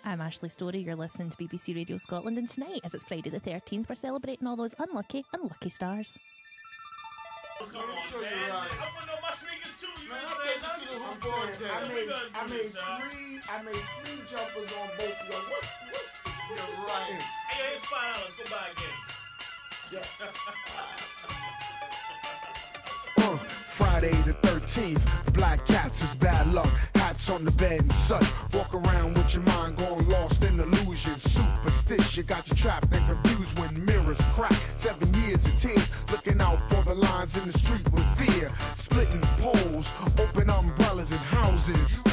I'm Ashley Storrie, you're listening to BBC Radio Scotland, and tonight, as it's Friday the 13th, we're celebrating all those unlucky and lucky stars. Oh, come on, man. I want to know my sneakers too. You I made three jumpers on both of them. What's right? Hey, it's $5. Go buy a game. Friday the 13th, black cats is bad luck. Hats on the bed and such. Walk around with your mind going lost in illusion. Superstition got you trapped and confused when mirrors crack. 7 years of tears, looking out for the lines in the street with fear. Splitting poles, open umbrellas and houses.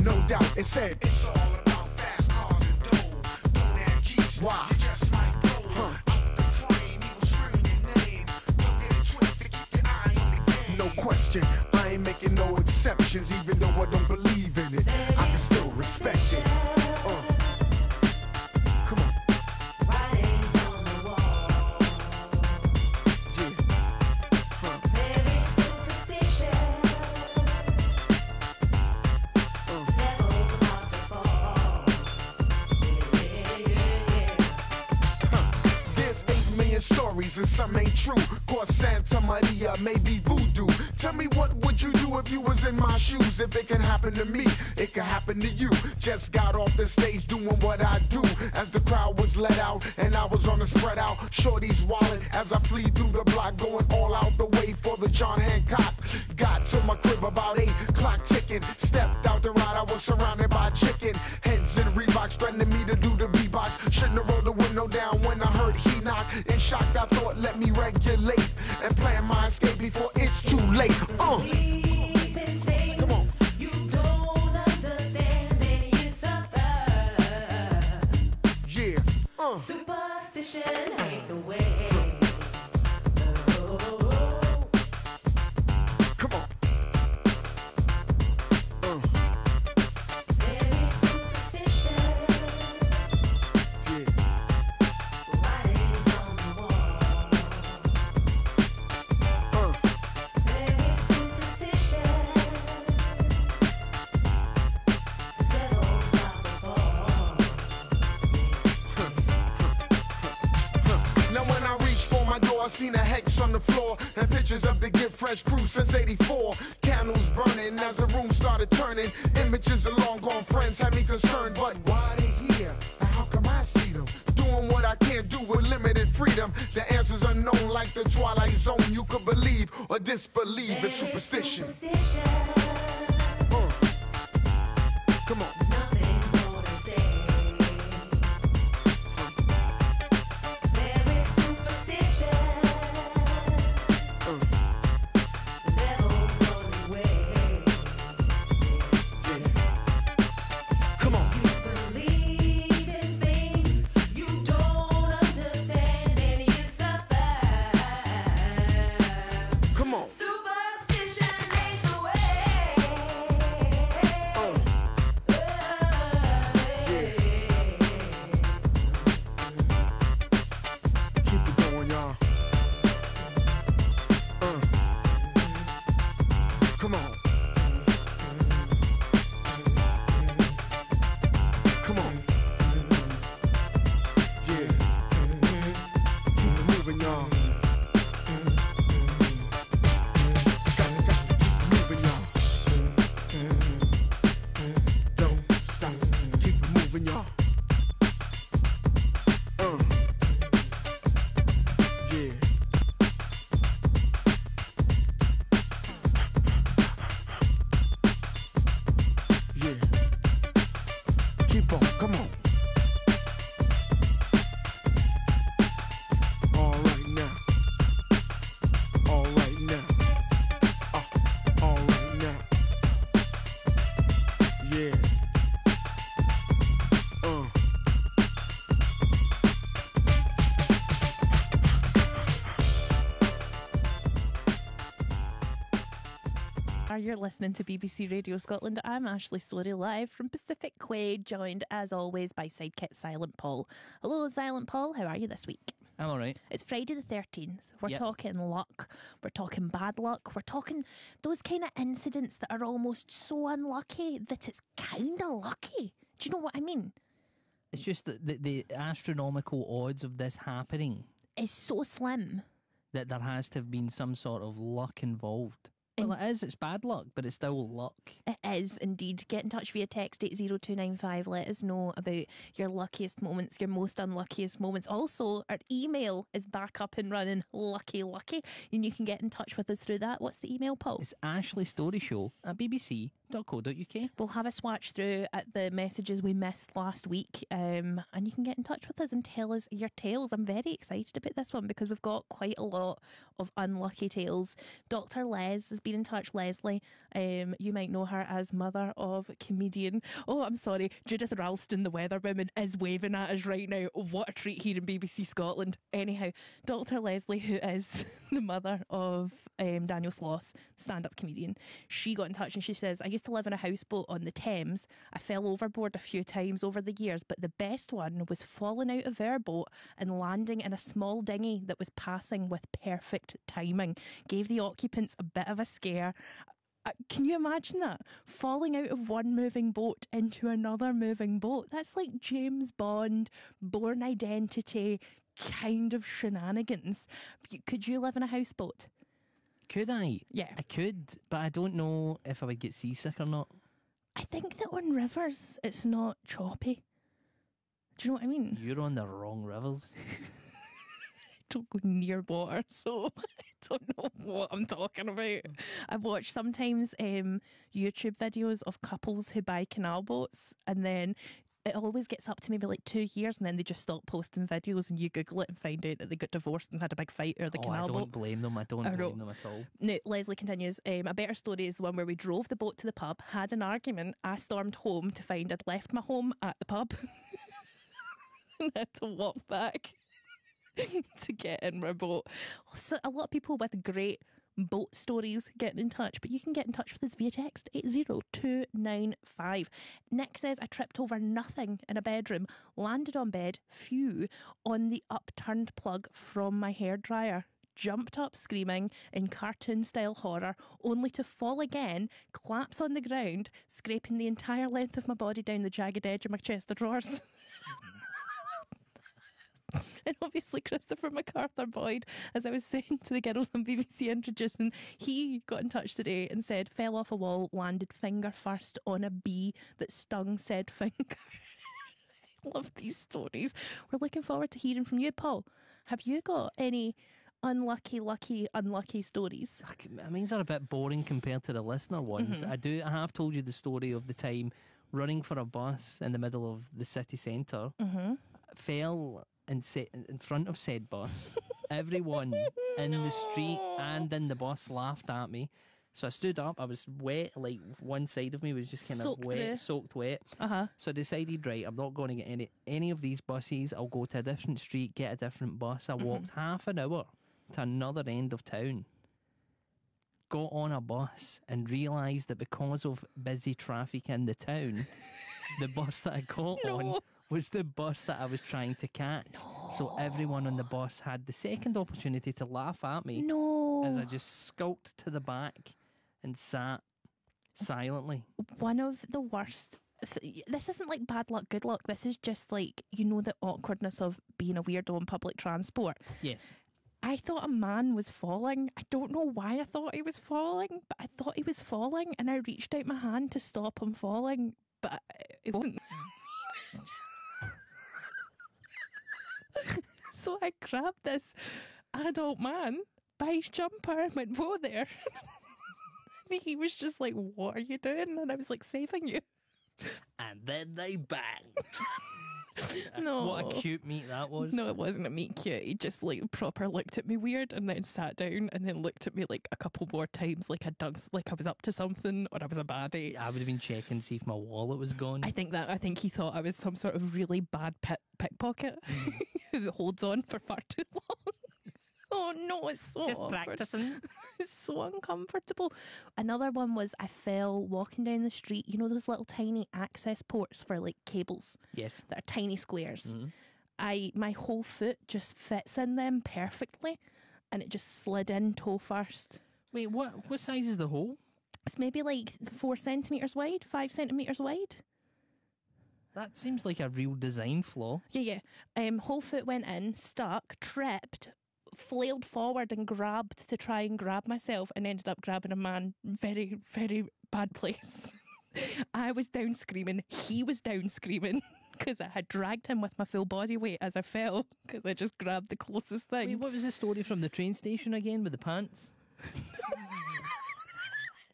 No doubt, it said it's all about fast cars and dough. Don't have G's, why? You just might blow. Out the frame, evil screaming your name. Don't get it twisted, keep your eye on the game. No question, I ain't making no exceptions. Even though I don't believe in it, I can still respect it. Come on. Writings on the wall. Yeah. Very superstitious. Devil's about to fall. There's 8 million stories and some ain't true. Cause Santa Maria may be voodoo. Tell me, what would you do if you was in my shoes? If it can happen to me, it can happen to you. Just got off the stage doing what I do. As the crowd was let out and I was on the spread out. Shorty's wallet as I flee through the block, going all out the way for the John Hancock. Got to my crib about 8, clock ticking. Stepped out the ride, I was surrounded by chicken. Heads in Reeboks, threatening me to do the beatbox. Shouldn't have rolled the window down when I heard he knock. In shock, I thought, let me regulate and plan my escape before it's too late. Believe in things Come on. you don't understand, and you suffer. Yeah. Superstition ain't the way. Come on. Very superstitious. Yeah. Writings on the wall. Very superstitious. The devil's about to fall. Now when I reached for my door, I seen a hex on the floor and pictures of the Get Fresh crew since '84. Candles burning as the room started turning. Images of long gone friends had me concerned, but why they here? And how come I see them? Doing what I can't do with limited freedom. The answer's unknown like the Twilight Zone. You could believe or disbelieve it's superstition. Come on. Nothing more to say. Very superstitious. The devil's on his way. Come on. You believe in things you don't understand, and you suffer. Come on. Superstition ain't the way. Keep it going, y'all. Come on. Come on. Yeah. Keep it moving, y'all. Got to keep it moving, y'all. Don't stop. Keep it moving, y'all. Yeah. Yeah. Keep on, come on. All right now. All right now. All right now. Yeah. You're listening to BBC Radio Scotland. I'm Ashley Storrie, live from Pacific Quay, joined as always by sidekick Silent Paul. Hello, Silent Paul. How are you this week? I'm all right. It's Friday the 13th. We're Yep. talking luck. We're talking bad luck. We're talking those kind of incidents that are almost so unlucky that it's kind of lucky. Do you know what I mean? It's just that the astronomical odds of this happening, It's so slim. that there has to have been some sort of luck involved. Well, it is. It's bad luck, but it's still luck. It is indeed. Get in touch via text 80295. Let us know about your luckiest moments, your most unluckiest moments. Also, our email is back up and running. Lucky. And you can get in touch with us through that. What's the email, Paul? It's ashleystoryshow@bbc.co.uk. We'll have a swatch through at the messages we missed last week, and you can get in touch with us and tell us your tales. I'm very excited about this one because we've got quite a lot of unlucky tales. Dr. Les has been in touch. Leslie, you might know her as mother of comedian. Oh, I'm sorry, Judith Ralston, the weather woman, is waving at us right now. What a treat here in BBC Scotland. Anyhow, Dr. Leslie, who is the mother of Daniel Sloss, stand-up comedian, she got in touch and she says, I used to live in a houseboat on the Thames. I fell overboard a few times over the years, but the best one was falling out of our boat and landing in a small dinghy that was passing with perfect timing. Gave the occupants a bit of a scare. Can you imagine that? Falling out of one moving boat into another moving boat. That's like James Bond, Bourne Identity kind of shenanigans. Could you live in a houseboat? Could I? Yeah. I could, but I don't know if I would get seasick or not. I think that on rivers it's not choppy. Do you know what I mean? You're on the wrong rivers. Don't go near water, so I don't know what I'm talking about. I watch sometimes YouTube videos of couples who buy canal boats, and then it always gets up to maybe like 2 years, and then they just stop posting videos, and you Google it and find out that they got divorced and had a big fight over the canal I don't boat. blame them. I don't blame them at all. No, Leslie continues, a better story is the one where we drove the boat to the pub, had an argument, I stormed home to find I'd left my home at the pub and had to walk back to get in my boat. So a lot of people with great boat stories getting in touch, but you can get in touch with us via text 80295. Nick says, I tripped over nothing in a bedroom, landed on bed, on the upturned plug from my hairdryer, jumped up screaming in cartoon style horror, only to fall again, collapse on the ground, scraping the entire length of my body down the jagged edge of my chest of drawers. And obviously Christopher MacArthur Boyd, as I was saying to the girls on BBC Introducing, he got in touch today and said, fell off a wall, landed finger first on a bee that stung said finger. I love these stories. We're looking forward to hearing from you, Paul. Have you got any unlucky stories? Mine's are a bit boring compared to the listener ones. I have told you the story of the time running for a bus in the middle of the city centre. Fell in front of said bus. Everyone in the street and in the bus laughed at me. So I stood up. I was wet, like one side of me was just kind of wet, soaked wet. So I decided, right, I'm not going to get any of these buses. I'll go to a different street, get a different bus. I walked half an hour to another end of town, got on a bus and realised that because of busy traffic in the town, the bus that I got on was the bus that I was trying to catch. So everyone on the bus had the second opportunity to laugh at me as I just skulked to the back and sat silently. One of the worst. This isn't like bad luck, good luck. This is just like, you know, the awkwardness of being a weirdo in public transport. Yes. I thought a man was falling. I don't know why I thought he was falling, but I thought he was falling, and I reached out my hand to stop him falling, but it wasn't. So I grabbed this adult man by his jumper and went, whoa there. He was just like, what are you doing? And I was like, saving you. And then they banged. No. What a cute meet that was. No, it wasn't a meet cute. He just like proper looked at me weird and then sat down and then looked at me like a couple more times like I'd done, like I was up to something or I was a baddie. I would have been checking to see if my wallet was gone. I think he thought I was some sort of really bad pickpocket who holds on for far too long. Oh no, it's so just awkward. practicing. It's so uncomfortable. Another one was I fell walking down the street. You know those little tiny access ports for like cables? Yes. That are tiny squares. My whole foot just fits in them perfectly, and it just slid in toe first. Wait, what size is the hole? It's maybe like 4 centimetres wide, 5 centimetres wide. That seems like a real design flaw. Yeah. Whole foot went in, stuck, tripped, flailed forward and grabbed to try and grab myself, and ended up grabbing a man. Very, very bad place. I was down screaming. He was down screaming. Because I had dragged him with my full body weight as I fell, because I just grabbed the closest thing. Wait, what was the story from the train station again with the pants?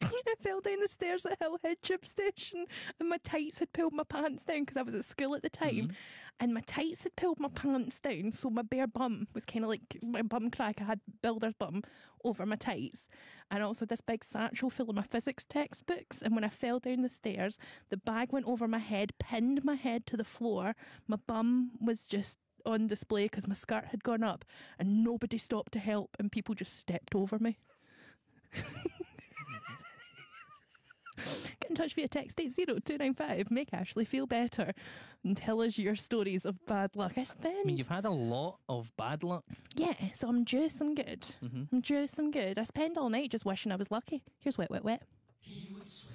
I fell down the stairs at Hillhead Tube Station, and my tights had pulled my pants down because I was at school at the time, and my tights had pulled my pants down, so my bare bum was kind of like my bum crack. I had builder's bum over my tights, and also this big satchel full of my physics textbooks. And when I fell down the stairs, the bag went over my head, pinned my head to the floor. My bum was just on display because my skirt had gone up, and nobody stopped to help, and people just stepped over me. Get in touch via text 80295. Make Ashley feel better and tell us your stories of bad luck. I mean, you've had a lot of bad luck. Yeah, so I'm due some good. I'm due some good. I spend all night just wishing I was lucky. Here's Wet, Wet, Wet. He would swear